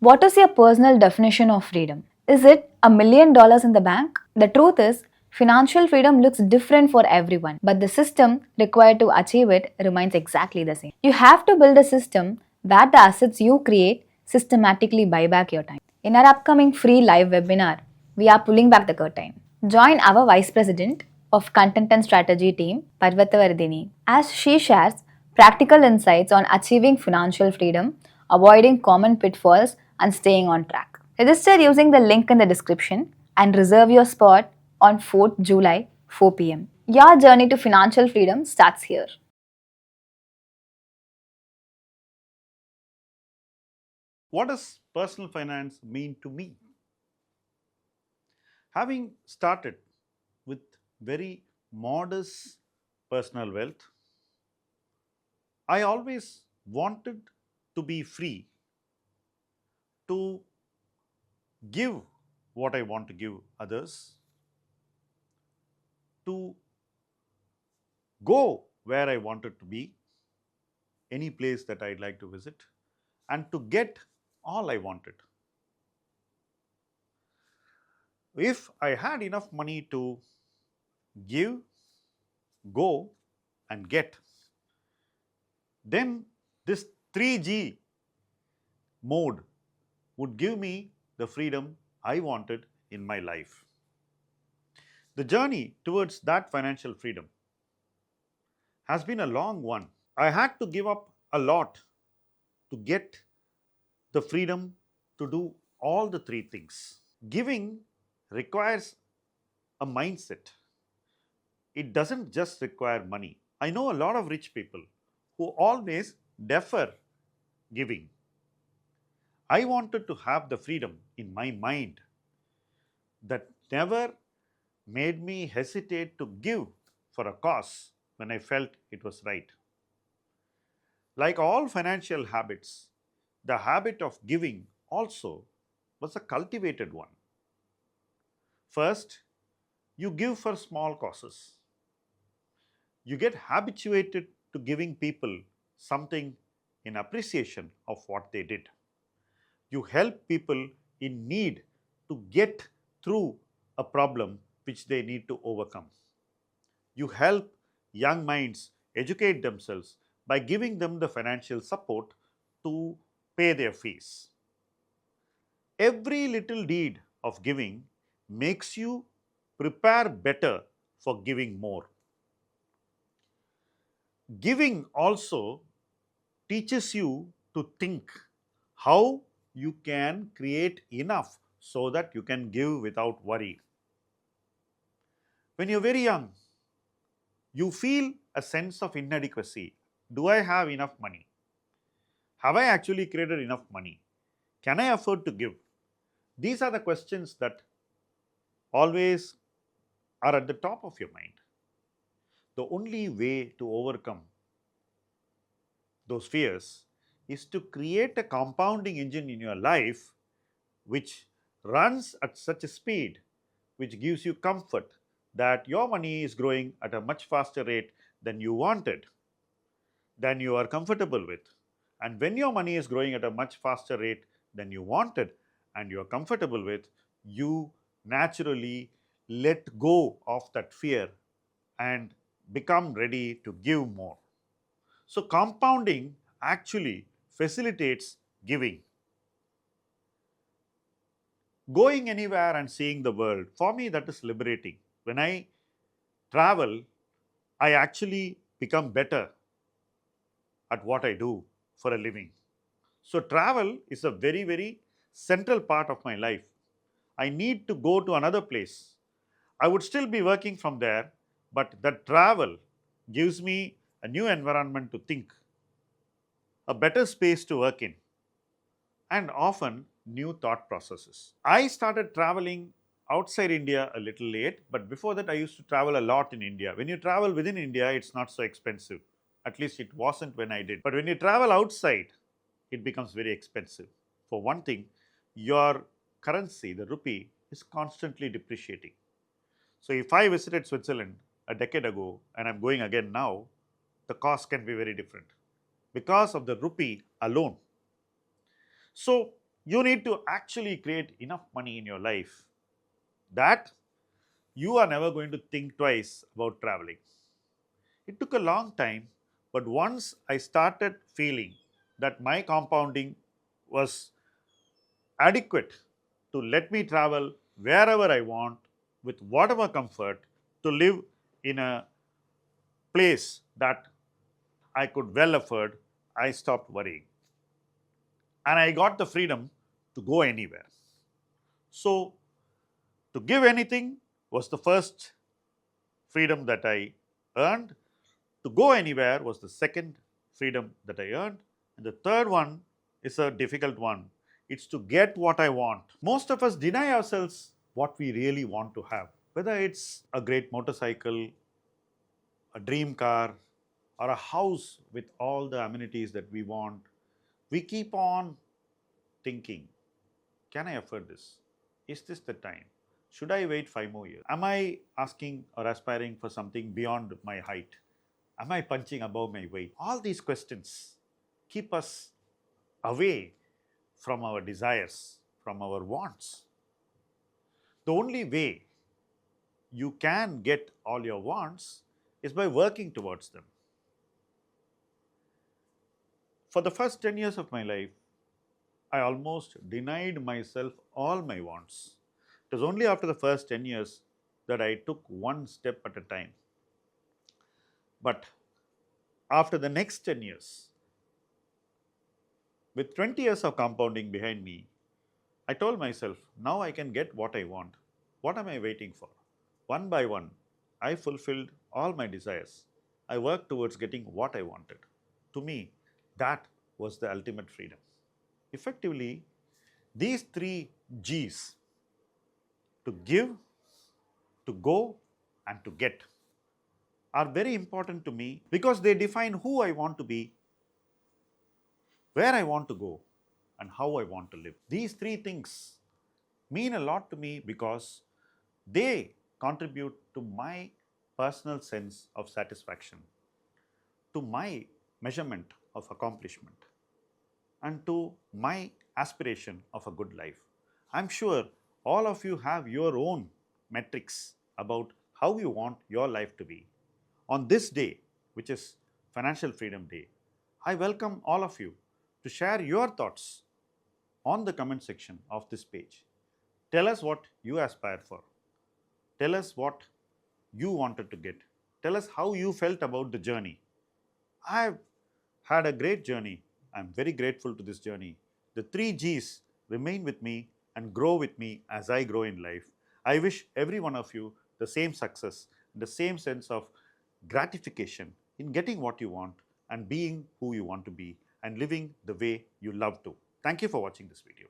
What is your personal definition of freedom? Is it $1 million in the bank? The truth is, financial freedom looks different for everyone, but the system required to achieve it remains exactly the same. You have to build a system where the assets you create systematically buy back your time. In our upcoming free live webinar, we are pulling back the curtain. Join our Vice President of Content and Strategy team, Parvatha Vardhini, as she shares practical insights on achieving financial freedom, avoiding common pitfalls, and staying on track. Register using the link in the description and reserve your spot on 4th July, 4 pm. Your journey to financial freedom starts here. What does personal finance mean to me? Having started with very modest personal wealth, I always wanted to be free to give what I want to give others, to go where I wanted to be, any place that I'd like to visit, and to get all I wanted. If I had enough money to give, go, and get, then this 3G mode would give me the freedom I wanted in my life. The journey towards that financial freedom has been a long one. I had to give up a lot to get the freedom to do all the three things. Giving requires a mindset. It doesn't just require money. I know a lot of rich people who always defer giving. I wanted to have the freedom in my mind that never made me hesitate to give for a cause when I felt it was right. Like all financial habits, the habit of giving also was a cultivated one. First, you give for small causes. You get habituated to giving people something in appreciation of what they did. You help people in need to get through a problem which they need to overcome. You help young minds educate themselves by giving them the financial support to pay their fees. Every little deed of giving makes you prepare better for giving more. Giving also teaches you to think how you can create enough so that you can give without worry. When you're very young, you feel a sense of inadequacy. Do I have enough money? Have I actually created enough money? Can I afford to give? These are the questions that always are at the top of your mind. The only way to overcome those fears is to create a compounding engine in your life which runs at such a speed which gives you comfort that your money is growing at a much faster rate than you wanted, than you are comfortable with. And when your money is growing at a much faster rate than you wanted and you are comfortable with, you naturally let go of that fear and become ready to give more. So, compounding actually facilitates giving. Going anywhere and seeing the world, for me, that is liberating. When I travel, I actually become better at what I do for a living. So, travel is a very, very central part of my life. I need to go to another place. I would still be working from there, but that travel gives me a new environment to think, a better space to work in, and often new thought processes. I started traveling outside India a little late, but before that, I used to travel a lot in India. When you travel within India, it's not so expensive. At least it wasn't when I did. But when you travel outside, it becomes very expensive. For one thing, your currency, the rupee, is constantly depreciating. So if I visited Switzerland a decade ago and I'm going again now, the cost can be very different because of the rupee alone. So You need to actually create enough money in your life that you are never going to think twice about traveling. It took a long time, but once I started feeling that my compounding was adequate to let me travel wherever I want with whatever comfort, to live in a place that I could well afford, I stopped worrying. And I got the freedom to go anywhere. So, to give anything was the first freedom that I earned. To go anywhere was the second freedom that I earned. And the third one is a difficult one. It's to get what I want. Most of us deny ourselves what we really want to have, whether it's a great motorcycle, a dream car, or a house with all the amenities that we want. We keep on thinking, can I afford this? Is this the time? Should I wait 5 more years? Am I asking or aspiring for something beyond my height? Am I punching above my weight? All these questions keep us away from our desires, from our wants. The only way you can get all your wants is by working towards them. For the first 10 years of my life, I almost denied myself all my wants. It was only after the first 10 years that I took one step at a time. But after the next 10 years, with 20 years of compounding behind me, I told myself, now I can get what I want. What am I waiting for? One by one, I fulfilled all my desires. I worked towards getting what I wanted. To me, that was the ultimate freedom. Effectively, these three G's, to give, to go, and to get, are very important to me because they define who I want to be, where I want to go, and how I want to live. These three things mean a lot to me because they contribute to my personal sense of satisfaction, to my measurement of accomplishment, and to my aspiration of a good life. I'm sure all of you have your own metrics about how you want your life to be. On this day, which is Financial Freedom Day, I welcome all of you to share your thoughts on the comment section of this page. Tell us what you aspire for. Tell us what you wanted to get. Tell us how you felt about the journey. I've had a great journey. I'm very grateful to this journey. The three G's remain with me and grow with me as I grow in life. I wish every one of you the same success, the same sense of gratification in getting what you want and being who you want to be and living the way you love to. Thank you for watching this video.